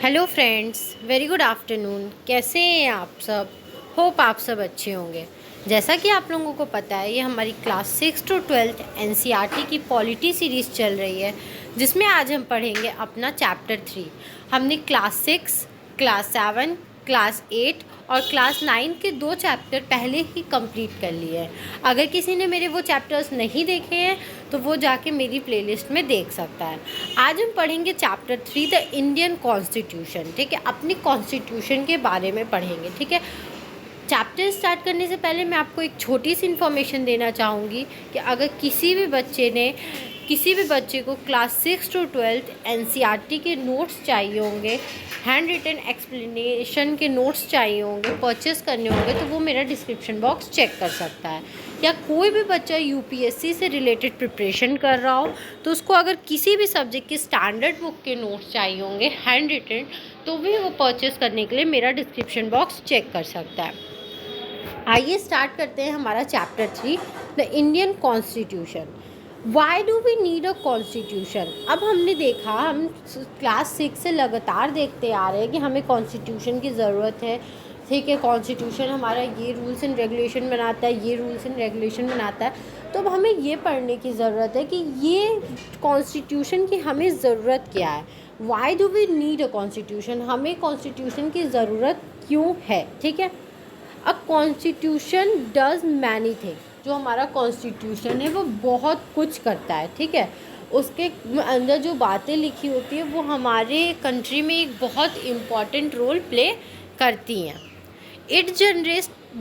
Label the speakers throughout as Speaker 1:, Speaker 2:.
Speaker 1: Hello friends, very good afternoon. कैसे हैं आप सब? होप आप सब अच्छे होंगे। जैसा कि आप लोगों को पता है, ये हमारी क्लास 6 टू 12 एनसीईआरटी की पॉलिटी सीरीज़ चल रही है, जिसमें आज हम पढ़ेंगे अपना चैप्टर 3। हमने क्लास 6, क्लास 7, क्लास 8 और क्लास 9 के 2 चैप्टर पहले ही कंप्लीट कर लिए हैं। अगर किसी ने मेरे वो चैप्टर्स नहीं देखे हैं तो वो जाके मेरी प्लेलिस्ट में देख सकता है। आज हम पढ़ेंगे चैप्टर 3, द इंडियन कॉन्स्टिट्यूशन। ठीक है, अपनी कॉन्स्टिट्यूशन के बारे में पढ़ेंगे। ठीक है, चैप्टर स्टार्ट करने से पहले मैं आपको एक छोटी सी इन्फॉर्मेशन देना चाहूँगी कि अगर किसी भी बच्चे को क्लास 6 टू 12 एनसीईआरटी के नोट्स चाहिए होंगे, हैंड रिटन एक्सप्लेनेशन के नोट्स चाहिए होंगे, परचेस करने होंगे, तो वो मेरा डिस्क्रिप्शन बॉक्स चेक कर सकता है। या कोई भी बच्चा यूपीएससी से रिलेटेड प्रिपरेशन कर रहा हो तो उसको अगर किसी भी सब्जेक्ट की स्टैंडर्ड बुक के नोट्स चाहिए होंगे हैंड रिटन, तो भी वो परचेस करने के लिए मेरा डिस्क्रिप्शन बॉक्स चेक कर सकता है। आइए स्टार्ट करते हैं हमारा chapter 3, the Indian constitution. Why do we need a constitution? अब हमने देखा, हम क्लास 6 से लगातार देखते आ रहे हैं कि हमें कॉन्स्टिट्यूशन की ज़रूरत है। ठीक है, कॉन्स्टिट्यूशन हमारा ये रूल्स एंड रेगुलेशन बनाता है, ये रूल्स एंड रेगुलेशन बनाता है। तो अब हमें ये पढ़ने की ज़रूरत है कि ये कॉन्स्टिट्यूशन की हमें ज़रूरत क्या है। Why do we need a constitution? हमें कॉन्स्टिट्यूशन की ज़रूरत क्यों है? ठीक है, a constitution does many thing. जो हमारा कॉन्स्टिट्यूशन है वो बहुत कुछ करता है। ठीक है, उसके अंदर जो बातें लिखी होती है वो हमारे कंट्री में एक बहुत इम्पॉर्टेंट रोल प्ले करती हैं। It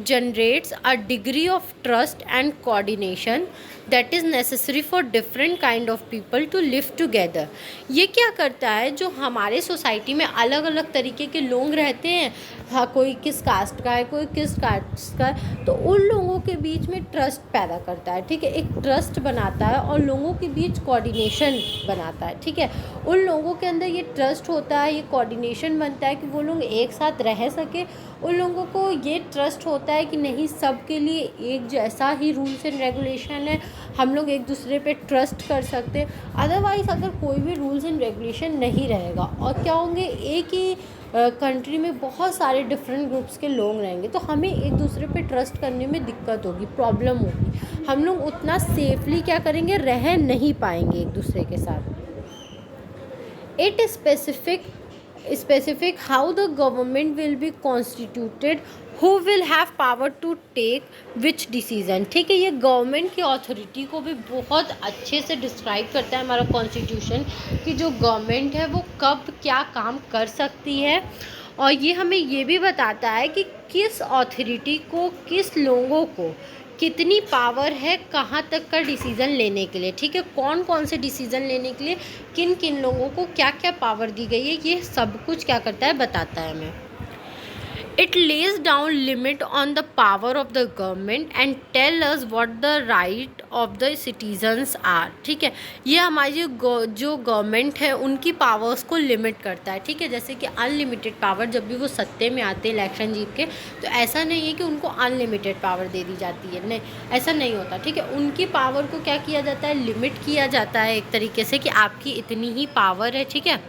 Speaker 1: generates a degree of trust and coordination that is necessary for different kind of people to live together। ये क्या करता है, जो हमारे सोसाइटी में अलग अलग तरीके के लोग रहते हैं, हाँ, कोई किस कास्ट का है, कोई किस कास्ट का है, तो उन लोगों के बीच में ट्रस्ट पैदा करता है। ठीक है, एक ट्रस्ट बनाता है और लोगों के बीच कोऑर्डिनेशन बनाता है। ठीक है, उन लोगों के अंदर ये ट्रस्ट होता है, ये कोऑर्डिनेशन बनता है कि वो लोग एक साथ रह सके। उन लोगों को ये ट्रस्ट होता है कि नहीं, सबके लिए एक जैसा ही रूल्स एंड रेगुलेशन है, हम लोग एक दूसरे पे ट्रस्ट कर सकते हैं। अदरवाइज़ अगर कोई भी रूल्स एंड रेगुलेशन नहीं रहेगा और क्या होंगे, एक ही कंट्री में बहुत सारे डिफरेंट ग्रुप्स के लोग रहेंगे, तो हमें एक दूसरे पे ट्रस्ट करने में दिक्कत होगी, प्रॉब्लम होगी। हम लोग उतना सेफली क्या करेंगे, रह नहीं पाएंगे एक दूसरे के साथ। It specific how the government will be constituted, who will have power to take which decision। ठीक है, ये गवर्नमेंट की अथॉरिटी को भी बहुत अच्छे से डिस्क्राइब करता है हमारा कॉन्स्टिट्यूशन, कि जो गवर्नमेंट है वो कब क्या काम कर सकती है। और ये हमें ये भी बताता है कि किस अथॉरिटी को, किस लोगों को कितनी पावर है कहाँ तक का डिसीज़न लेने के लिए। ठीक है, कौन कौन से डिसीज़न लेने के लिए किन किन लोगों को क्या क्या पावर दी गई है, ये सब कुछ क्या करता है, बताता है हमें। It lays down limit on the power of the government and tell us what the right of the citizens are। ठीक है, ये हमारी जो गवर्नमेंट है उनकी पावर्स को लिमिट करता है। ठीक है, जैसे कि अनलिमिटेड पावर, जब भी वो सत्ते में आते हैं इलेक्शन जीत के, तो ऐसा नहीं है कि उनको अनलिमिटेड पावर दे दी जाती है, नहीं, ऐसा नहीं होता। ठीक है, उनकी पावर को क्या किया जाता है, लिमिट किया जाता है एक तरीके से, कि आपकी इतनी ही पावर है। ठीक है,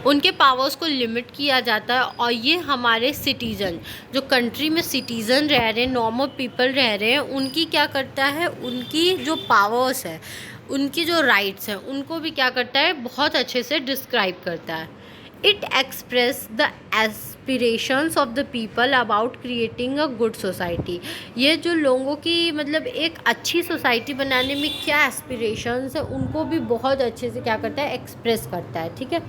Speaker 1: उनके पावर्स को लिमिट किया जाता है। और ये हमारे सिटीज़न, जो कंट्री में सिटीज़न रह रहे हैं, नॉर्मल पीपल रह रहे हैं, उनकी क्या करता है, उनकी जो पावर्स है, उनकी जो राइट्स हैं, उनको भी क्या करता है, बहुत अच्छे से डिस्क्राइब करता है। It express the aspirations of the people about creating a good society. ये जो लोगों की मतलब एक अच्छी सोसाइटी बनाने में क्या एस्पिरेशंस है, उनको भी बहुत अच्छे से क्या करता है, एक्सप्रेस करता है। ठीक है,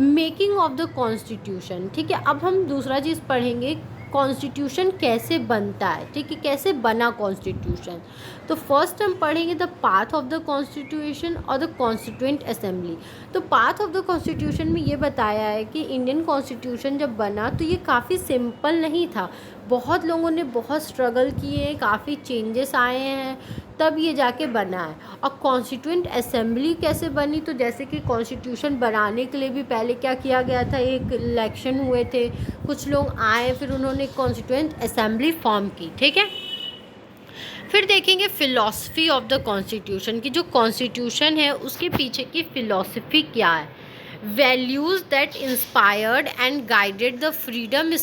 Speaker 1: मेकिंग ऑफ द कॉन्स्टिट्यूशन। ठीक है, अब हम दूसरा चीज़ पढ़ेंगे, कॉन्स्टिट्यूशन कैसे बनता है। ठीक है, कैसे बना कॉन्स्टिट्यूशन। तो फर्स्ट हम पढ़ेंगे the path of the constitution और द कॉन्स्टिट्यूएंट असेंबली। तो पाथ ऑफ द कॉन्स्टिट्यूशन में ये बताया है कि इंडियन कॉन्स्टिट्यूशन जब बना तो ये काफ़ी सिंपल नहीं था, बहुत लोगों ने बहुत स्ट्रगल किए, काफ़ी चेंजेस आए हैं, तब ये जाके बना है। और कॉन्स्टिट्यूएंट असेंबली कैसे बनी, तो जैसे कि कॉन्स्टिट्यूशन बनाने के लिए भी पहले क्या किया गया था, एक इलेक्शन हुए थे, कुछ लोग आए, फिर उन्होंने कॉन्स्टिट्यूएंट असेंबली फॉर्म की। ठीक है, फिर देखेंगे फ़िलॉसफी ऑफ द कॉन्स्टिट्यूशन की, जो कॉन्स्टिट्यूशन है उसके पीछे की फ़िलॉसफी क्या है। Values that inspired and guided the freedom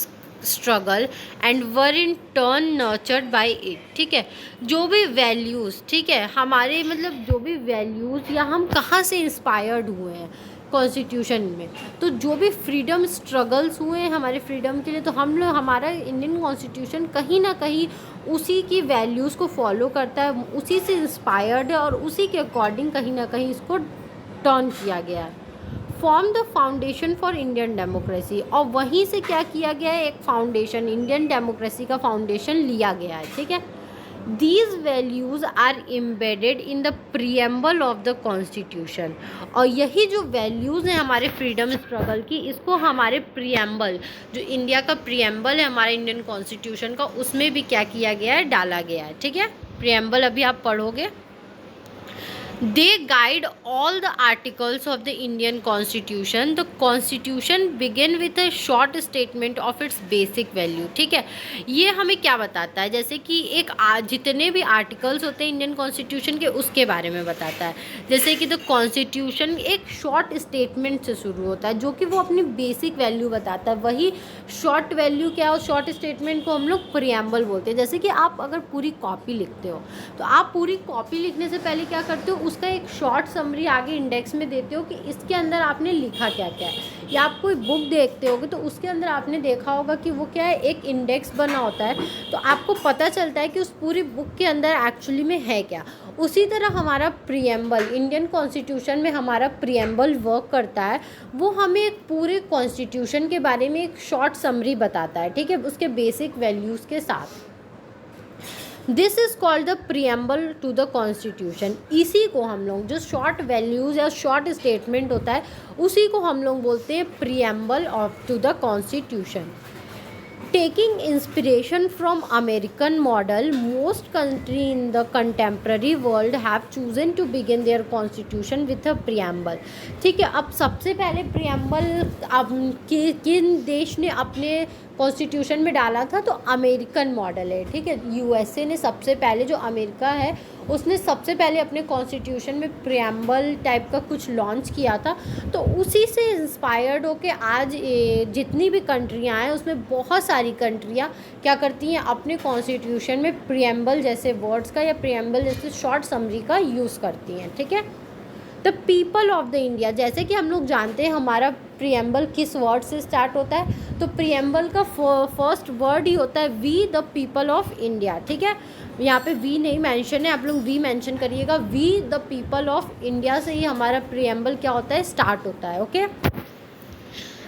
Speaker 1: struggle and were in turn nurtured by it. ठीक है, जो भी वैल्यूज़, ठीक है, हमारे मतलब जो भी वैल्यूज़ या हम कहाँ से इंस्पायर्ड हुए हैं कॉन्स्टिट्यूशन में, तो जो भी फ्रीडम स्ट्रगल्स हुए हैं हमारे फ्रीडम के लिए, तो हम लोग हमारा इंडियन कॉन्स्टिट्यूशन कहीं ना कहीं उसी की वैल्यूज़ को फॉलो करता है, उसी से इंस्पायर्ड है और उसी के अकॉर्डिंग कहीं ना कहीं इसको टर्न किया गया है। Form the foundation for Indian democracy, और वहीं से क्या किया गया है, एक फाउंडेशन, इंडियन डेमोक्रेसी का फाउंडेशन लिया गया है। ठीक है, these values are embedded in the preamble of the constitution, और यही जो वैल्यूज़ हैं हमारे फ्रीडम स्ट्रगल की, इसको हमारे प्रीएम्बल, जो इंडिया का प्रीएम्बल है हमारे इंडियन कॉन्स्टिट्यूशन का, उसमें भी क्या किया गया है, डाला गया है। ठीक है, प्रीएम्बल अभी आप पढ़ोगे। They guide all the articles of the Indian Constitution. The Constitution begin with a short statement of its basic value. ठीक है, ये हमें क्या बताता है, जैसे कि एक जितने भी आर्टिकल्स होते हैं इंडियन कॉन्स्टिट्यूशन के, उसके बारे में बताता है। जैसे कि द कॉन्स्टिट्यूशन एक शॉर्ट स्टेटमेंट से शुरू होता है, जो कि वो अपनी बेसिक वैल्यू बताता है। वही शॉर्ट वैल्यू क्या है, शॉर्ट स्टेटमेंट को हम लोग प्रीएम्बल बोलते हैं। जैसे कि आप अगर पूरी कॉपी लिखते हो, तो आप पूरी कॉपी लिखने से पहले क्या करते हो, उसका एक शॉर्ट समरी आगे इंडेक्स में देते हो कि इसके अंदर आपने लिखा क्या क्या है। या आप कोई बुक देखते होगे तो उसके अंदर आपने देखा होगा कि वो क्या है, एक इंडेक्स बना होता है, तो आपको पता चलता है कि उस पूरी बुक के अंदर एक्चुअली में है क्या। उसी तरह हमारा प्रीएम्बल, इंडियन कॉन्स्टिट्यूशन में हमारा प्रीएम्बल वर्क करता है। वो हमें एक पूरे कॉन्स्टिट्यूशन के बारे में एक शॉर्ट समरी बताता है, ठीक है, उसके बेसिक वैल्यूज़ के साथ। This is called the preamble to the constitution. इसी को हम लोग, जो शॉर्ट वैल्यूज़ या शॉर्ट स्टेटमेंट होता है, उसी को हम लोग बोलते हैं preamble of to the constitution. Taking inspiration from American model, most countries in the contemporary world have chosen to begin their constitution with a preamble. ठीक है, अब सबसे पहले प्रियम्बल अब किन देश ने अपने कॉन्स्टिट्यूशन में डाला था, तो अमेरिकन मॉडल है। ठीक है, यूएसए ने सबसे पहले, जो अमेरिका है उसने सबसे पहले अपने कॉन्स्टिट्यूशन में प्रियम्बल टाइप का कुछ लॉन्च किया था। तो उसी से इंस्पायर्ड होके आज जितनी भी कंट्रियाँ हैं उसमें बहुत सारी कंट्रियाँ क्या करती हैं, अपने कॉन्स्टिट्यूशन में प्रियम्बल जैसे वर्ड्स का या प्रियम्बल जैसे शॉर्ट समरी का यूज़ करती हैं। ठीक है, the people of the India, जैसे कि हम लोग जानते हैं हमारा प्रियम्बल किस वर्ड से स्टार्ट होता है, तो प्रियम्बल का फर्स्ट वर्ड ही होता है we the people of India. ठीक है, यहाँ पे वी नहीं मेंशन है, आप लोग वी मेंशन करिएगा। We the people of India से ही हमारा प्रियम्बल क्या होता है, स्टार्ट होता है। Okay,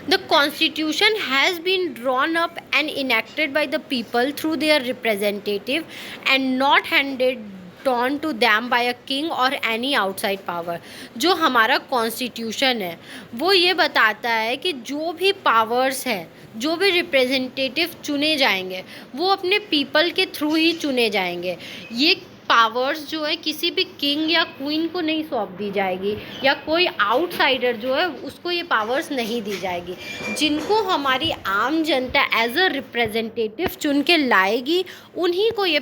Speaker 1: The Constitution has been drawn up and enacted by the people through their representative and not handed down to them by a king or any outside power। जो हमारा कॉन्स्टिट्यूशन है वो ये बताता है कि जो भी पावर्स है, जो भी रिप्रेजेंटेटिव चुने जाएंगे, वो अपने पीपल के थ्रू ही चुने जाएंगे। ये पावर्स जो है किसी भी किंग या क्वीन को नहीं सौंप दी जाएगी, या कोई आउटसाइडर जो है उसको ये पावर्स नहीं दी जाएगी। जिनको हमारी आम जनता एज अ रिप्रेजेंटेटिव चुन के लाएगी, उन्हीं को ये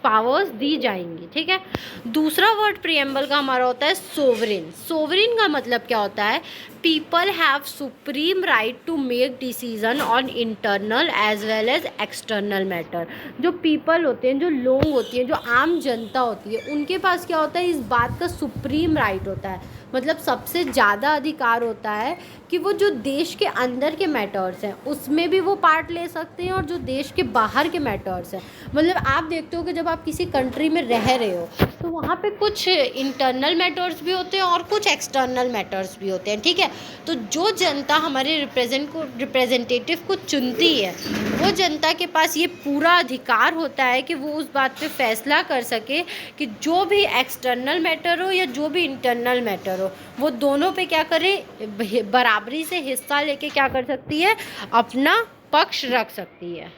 Speaker 1: पावर्स दी जाएंगी। ठीक है, दूसरा वर्ड प्रियम्बल का हमारा होता है सोवरेन। सोवरेन का मतलब क्या होता है, people have supreme right to make decision on internal as well as external matter. जो पीपल होते हैं, जो लोग होती हैं, जो आम जनता होती है, उनके पास क्या होता है, इस बात का सुप्रीम राइट होता है, मतलब सबसे ज़्यादा अधिकार होता है कि वो जो देश के अंदर के मैटर्स हैं उसमें भी वो पार्ट ले सकते हैं, और जो देश के बाहर के मैटर्स हैं, मतलब आप देखते हो कि जब आप किसी कंट्री में रह रहे हो तो वहाँ पे कुछ इंटरनल मैटर्स भी होते हैं और कुछ एक्सटर्नल मैटर्स भी होते हैं। ठीक है, तो जो जनता हमारे रिप्रेजेंटेटिव को चुनती है, वो जनता के पास ये पूरा अधिकार होता है कि वो उस बात पे फैसला कर सके कि जो भी एक्सटर्नल मैटर हो या जो भी इंटरनल मैटर हो, वो दोनों पे क्या करे, बराबरी से हिस्सा लेके क्या कर सकती है, अपना पक्ष रख सकती है।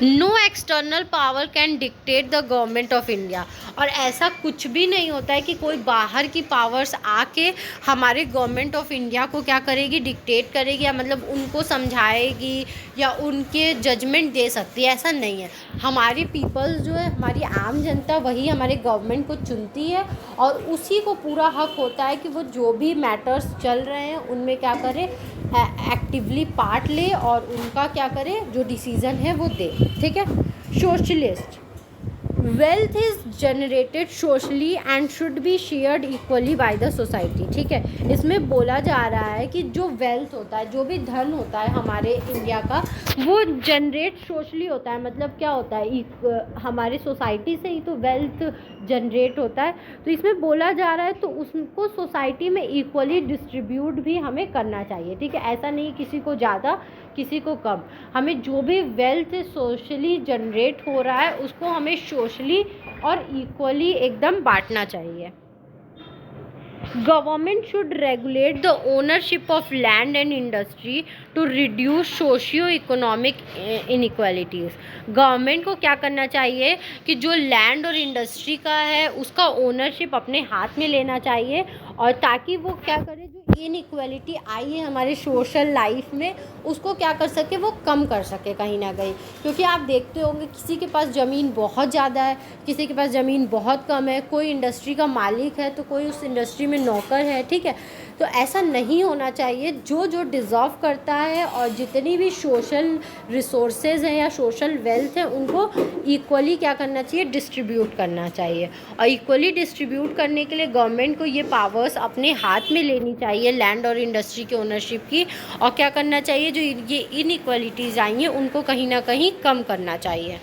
Speaker 1: No external power can dictate the government of India. और ऐसा कुछ भी नहीं होता है कि कोई बाहर की पावर्स आके हमारे गवर्नमेंट ऑफ इंडिया को क्या करेगी, डिक्टेट करेगी, या मतलब उनको समझाएगी या उनके जजमेंट दे सकती है, ऐसा नहीं है। हमारी पीपल्स जो है, हमारी आम जनता, वही हमारे गवर्नमेंट को चुनती है और उसी को पूरा हक होता है कि वो जो भी मैटर्स चल रहे हैं उनमें क्या करे, एक्टिवली पार्ट ले और उनका क्या करे, जो डिसीज़न है वो दे। ठीक है। Socialist, wealth is generated socially and should be shared equally by the society. ठीक है। इसमें बोला जा रहा है कि जो वेल्थ होता है, जो भी धन होता है हमारे इंडिया का, वो जनरेट सोशली होता है। मतलब क्या होता है, हमारे सोसाइटी से ही तो वेल्थ जनरेट होता है। तो इसमें बोला जा रहा है तो उसको सोसाइटी में इक्वली डिस्ट्रीब्यूट भी हमें करना चाहिए। ठीक है। ऐसा नहीं किसी को ज़्यादा किसी को कम, हमें जो भी वेल्थ सोशली जनरेट हो रहा है उसको हमें सोशली और इक्वली एकदम बांटना चाहिए। Government should regulate the ownership of land and industry to reduce socio economic inequalities. Government को क्या करना चाहिए कि जो लैंड और इंडस्ट्री का है उसका ओनरशिप अपने हाथ में लेना चाहिए, और ताकि वो क्या करे, जो इनइक्वालिटी आई है हमारे सोशल लाइफ में उसको क्या कर सके, वो कम कर सके कहीं ना कहीं। क्योंकि आप देखते होंगे किसी के पास ज़मीन बहुत ज़्यादा है, किसी के पास ज़मीन बहुत कम है, कोई इंडस्ट्री का मालिक है तो कोई उस इंडस्ट्री में नौकर है। ठीक है। तो ऐसा नहीं होना चाहिए। जो जो डिज़र्व करता है और जितनी भी सोशल रिसोर्सेज हैं या सोशल वेल्थ है उनको इक्वली क्या करना चाहिए, डिस्ट्रीब्यूट करना चाहिए। और इक्वली डिस्ट्रीब्यूट करने के लिए गवर्नमेंट को ये पावर्स अपने हाथ में लेनी चाहिए, लैंड और इंडस्ट्री की ओनरशिप की, और क्या करना चाहिए, जो ये इनइक्वालिटीज़ आई हैं उनको कहीं ना कहीं कम करना चाहिए।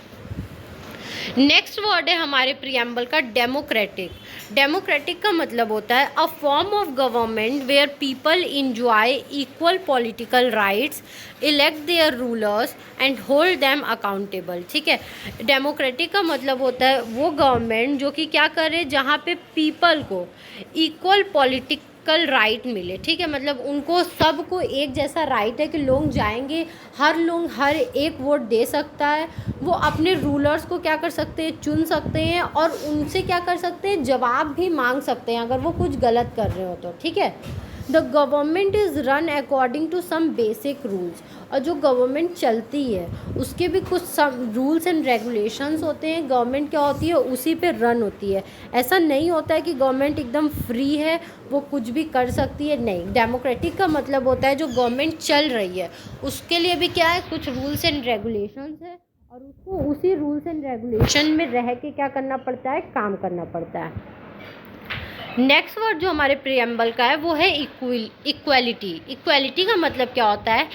Speaker 1: नेक्स्ट वर्ड है हमारे प्रियम्बल का डेमोक्रेटिक। डेमोक्रेटिक का मतलब होता है a form of government where people enjoy equal political rights, elect their rulers and hold them accountable. ठीक है। डेमोक्रेटिक का मतलब होता है वो गवर्नमेंट जो कि क्या करे, जहाँ पे पीपल को इक्वल पॉलिटिकल राइट मिले। ठीक है। मतलब उनको सबको एक जैसा राइट है कि लोग जाएंगे, लोग हर एक वोट दे सकता है, वो अपने रूलर्स को क्या कर सकते हैं, चुन सकते हैं, और उनसे क्या कर सकते हैं, जवाब भी मांग सकते हैं अगर वो कुछ गलत कर रहे हो तो। ठीक है। The government is run according to some basic rules. और जो गवर्नमेंट चलती है उसके भी कुछ सम रूल्स एंड रेगुलेशंस होते हैं। गवर्नमेंट क्या होती है, उसी पे रन होती है। ऐसा नहीं होता है कि गवर्नमेंट एकदम फ्री है, वो कुछ भी कर सकती है, नहीं। डेमोक्रेटिक का मतलब होता है जो गवर्नमेंट चल रही है उसके लिए भी क्या है, कुछ रूल्स एंड रेगुलेशंस है, और उसको उसी रूल्स एंड रेगुलेशन में रह के क्या करना पड़ता है, काम करना पड़ता है। नेक्स्ट वर्ड जो हमारे प्रियम्बल का है वो है इक्वलिटी। इक्वलिटी का मतलब क्या होता है,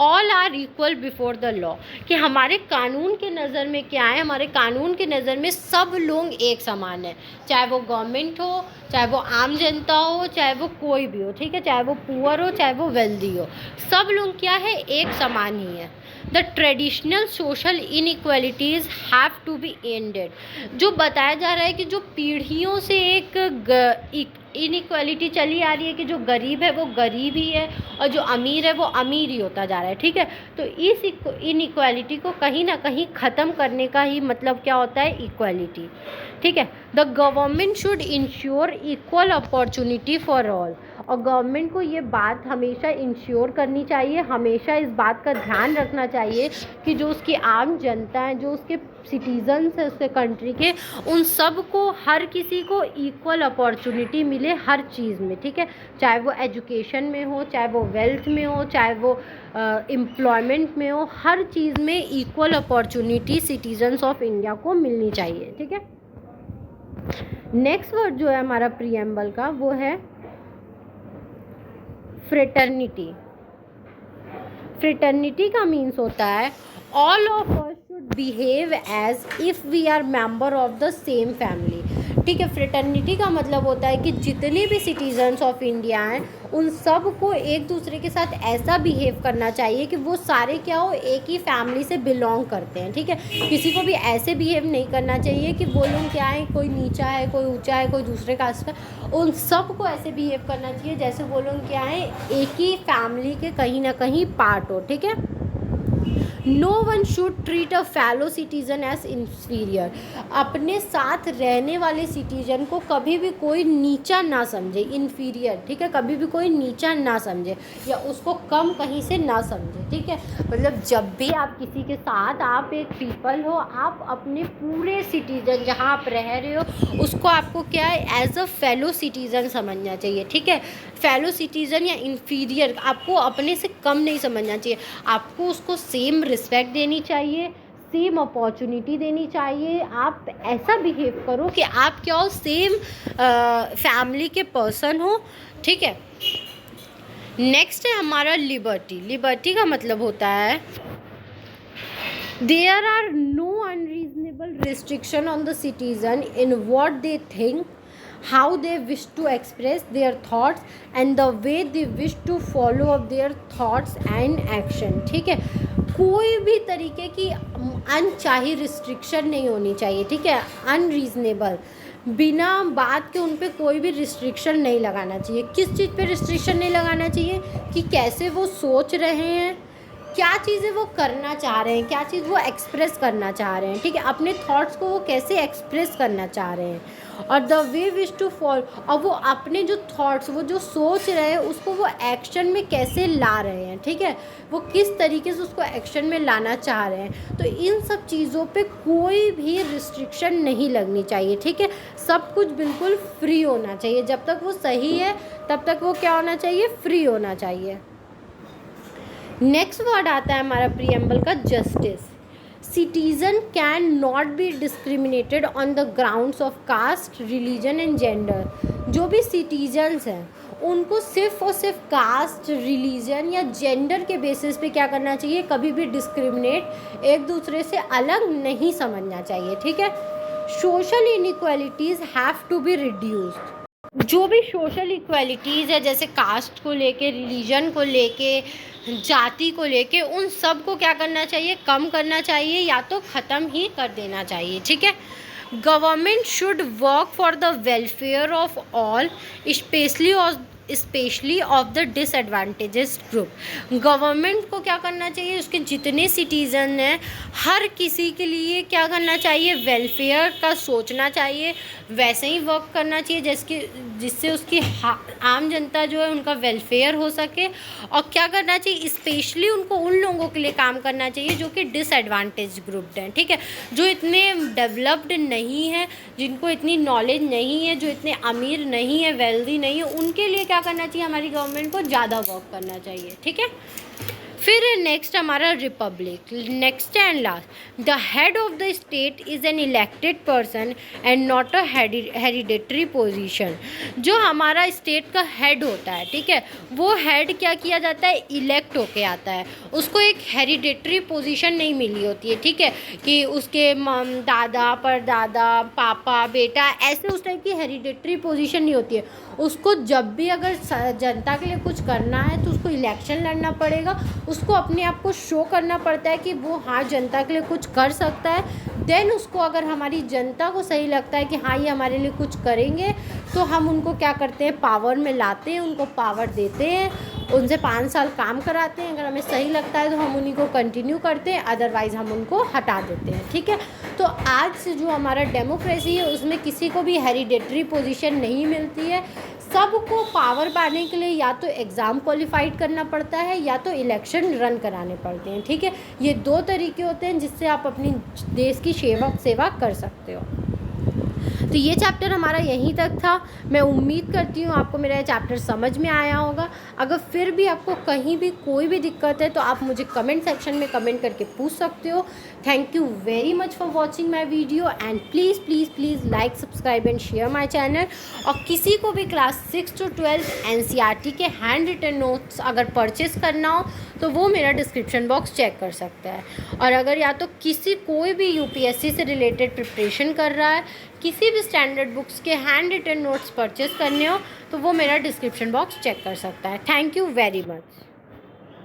Speaker 1: all are equal before the law. कि हमारे कानून के नज़र में क्या है, हमारे कानून के नज़र में सब लोग एक समान है, चाहे वो गवर्नमेंट हो, चाहे वो आम जनता हो, चाहे वो कोई भी हो। ठीक है। चाहे वो पुअर हो, चाहे वो वेल्दी हो, सब लोग क्या है, एक समान ही है। The traditional social inequalities have to be ended. जो बताया जा रहा है कि जो पीढ़ियों से एक इनइक्वालिटी चली आ रही है कि जो गरीब है वो गरीब ही है और जो अमीर है वो अमीर ही होता जा रहा है। ठीक है। तो इस इनइक्वालिटी को कहीं ना कहीं ख़त्म करने का ही मतलब क्या होता है, इक्वालिटी। ठीक है। The government should ensure equal opportunity for all. और गवर्नमेंट को ये बात हमेशा इंश्योर करनी चाहिए, हमेशा इस बात का ध्यान रखना चाहिए कि जो उसकी आम जनता है, जो उसके सिटीजन्स हैं उसके कंट्री के, उन सब को, हर किसी को इक्वल अपॉर्चुनिटी मिले हर चीज़ में। ठीक है। चाहे वो एजुकेशन में हो, चाहे वो वेल्थ में हो, चाहे वो एम्प्लॉयमेंट में हो, हर चीज़ में equal opportunity citizens of India को मिलनी चाहिए। ठीक है। नेक्स्ट वर्ड जो है हमारा प्रीएम्बल का वो है फ्रेटर्निटी। फ्रेटर्निटी का मीन्स होता है all of us should behave as if we are member of the same family. ठीक है। फ्रेटर्निटी का मतलब होता है कि जितने भी सिटीजन्स ऑफ इंडिया हैं उन सब को एक दूसरे के साथ ऐसा बिहेव करना चाहिए कि वो सारे क्या हो, एक ही फैमिली से बिलोंग करते हैं। ठीक है। किसी को भी ऐसे बिहेव नहीं करना चाहिए कि वो लोग क्या है, कोई नीचा है, कोई ऊंचा है, कोई दूसरे कास्ट का। उन सब को ऐसे बिहेव करना चाहिए जैसे वो लोग क्या है, एक ही फैमिली के कहीं ना कहीं पार्ट हो। ठीक है। No one should treat a fellow citizen as inferior. अपने साथ रहने वाले सिटीजन को कभी भी कोई नीचा ना समझे, इन्फीरियर, ठीक है, कभी भी कोई नीचा ना समझे या उसको कम कहीं से ना समझे, ठीक है। मतलब जब भी आप किसी के साथ, आप एक पीपल हो, आप अपने पूरे सिटीजन जहाँ आप रह रहे हो उसको आपको क्या है, एज अ फेलो सिटीजन समझना चाहिए, ठीक है। फेलो सिटीजन या इन्फीरियर आपको अपने से कम नहीं समझना चाहिए, आपको उसको सेम रिस्पेक्ट देनी चाहिए, सेम अपॉर्चुनिटी देनी चाहिए। आप ऐसा बिहेव करो कि आप क्या हो, सेम फैमिली के पर्सन हो, ठीक है। नेक्स्ट है हमारा लिबर्टी। लिबर्टी का मतलब होता है there are no unreasonable restriction on the citizen in what they think, how they wish to express their thoughts and the way they wish to follow up their thoughts and action, ठीक है। कोई भी तरीके की अनचाही restriction नहीं होनी चाहिए, ठीक है। अनरीजनेबल, बिना बात के उन पे कोई भी रिस्ट्रिक्शन नहीं लगाना चाहिए। किस चीज़ पे रिस्ट्रिक्शन नहीं लगाना चाहिए कि कैसे वो सोच रहे हैं, क्या चीज़ें वो करना चाह रहे हैं, क्या चीज़ वो एक्सप्रेस करना चाह रहे हैं, ठीक है। अपने थॉट्स को वो कैसे एक्सप्रेस करना चाह रहे हैं और the way wish to follow, और वो अपने जो थॉट्स, वो जो सोच रहे हैं उसको वो एक्शन में कैसे ला रहे हैं, ठीक है। वो किस तरीके से उसको एक्शन में लाना चाह रहे हैं। तो इन सब चीज़ों पे कोई भी रिस्ट्रिक्शन नहीं लगनी चाहिए, ठीक है। सब कुछ बिल्कुल फ्री होना चाहिए, जब तक वो सही है तब तक वो क्या होना चाहिए, फ्री होना चाहिए। नेक्स्ट वर्ड आता है हमारा प्रीएम्बल का, justice. Citizen can not be discriminated on the grounds of caste, religion and gender. जो भी सिटीजन्स हैं उनको सिर्फ और सिर्फ कास्ट, रिलीजन या जेंडर के बेसिस पे क्या करना चाहिए, कभी भी डिस्क्रिमिनेट, एक दूसरे से अलग नहीं समझना चाहिए, ठीक है। Social inequalities have to be reduced. जो भी सोशल इक्वालिटीज़ है, जैसे कास्ट को लेके, रिलीजन को लेके, जाति को लेके, उन सब को क्या करना चाहिए, कम करना चाहिए या तो ख़त्म ही कर देना चाहिए, ठीक है। Government should work for the welfare of all, specially of the disadvantages group. Government को क्या करना चाहिए, उसके जितने सिटीज़न हैं हर किसी के लिए क्या करना चाहिए, वेलफेयर का सोचना चाहिए, वैसे ही वर्क करना चाहिए जिससे उसकी आम जनता जो है उनका वेलफेयर हो सके। और क्या करना चाहिए, स्पेशली उनको उन लोगों के लिए काम करना चाहिए जो कि डिसएडवांटेज ग्रुप हैं, ठीक है। जो इतने डेवलप्ड नहीं है, जिनको इतनी नॉलेज नहीं है, जो इतने अमीर नहीं है, वेल्दी नहीं है, उनके लिए क्या करना चाहिए, हमारी गवर्नमेंट को ज़्यादा वर्क करना चाहिए, ठीक है। फिर नेक्स्ट हमारा Republic. Next and last, the head of the state is an elected person and not a hereditary position. जो हमारा स्टेट का हेड होता है, ठीक है, वो हेड क्या किया जाता है, इलेक्ट होके आता है। उसको एक हेरिडेटरी पोजीशन नहीं मिली होती है, ठीक है, कि उसके दादा, परदादा, पापा, बेटा, ऐसे उस टाइप की हेरिडेटरी पोजीशन नहीं होती है। उसको जब भी अगर जनता के लिए कुछ करना है तो उसको इलेक्शन लड़ना पड़ेगा, उसको अपने आप को शो करना पड़ता है कि वो हाँ जनता के लिए कुछ कर सकता है। देन उसको अगर हमारी जनता को सही लगता है कि हाँ ये हमारे लिए कुछ करेंगे, तो हम उनको क्या करते हैं, पावर में लाते हैं, उनको पावर देते हैं, उनसे 5 साल काम कराते हैं। अगर हमें सही लगता है तो हम उन्हीं को कंटिन्यू करते हैं, अदरवाइज़ हम उनको हटा देते हैं, ठीक है। तो आज से जो हमारा डेमोक्रेसी है उसमें किसी को भी हेरिडेटरी पोजीशन नहीं मिलती है। सबको पावर पाने के लिए या तो एग्ज़ाम क्वालिफाइड करना पड़ता है या तो इलेक्शन रन कराने पड़ते हैं, ठीक है। ये 2 तरीके होते हैं जिससे आप अपनी देश की सेवा कर सकते हो। तो ये चैप्टर हमारा यहीं तक था। मैं उम्मीद करती हूँ आपको मेरा ये चैप्टर समझ में आया होगा। अगर फिर भी आपको कहीं भी कोई भी दिक्कत है तो आप मुझे कमेंट सेक्शन में कमेंट करके पूछ सकते हो। Thank you very much for watching my video and please please please like, subscribe and share my channel. और किसी को भी क्लास 6 to 12 NCERT के हैंड रिटन नोट्स अगर परचेज़ करना हो तो वो मेरा डिस्क्रिप्शन बॉक्स चेक कर सकता है। और अगर या तो कोई भी UPSC से रिलेटेड प्रिपरेशन कर रहा है, किसी भी स्टैंडर्ड बुक्स के हैंड रिटन नोट्स परचेज़ करने हो तो वो मेरा डिस्क्रिप्शन बॉक्स चेक कर सकता है। Thank you very much.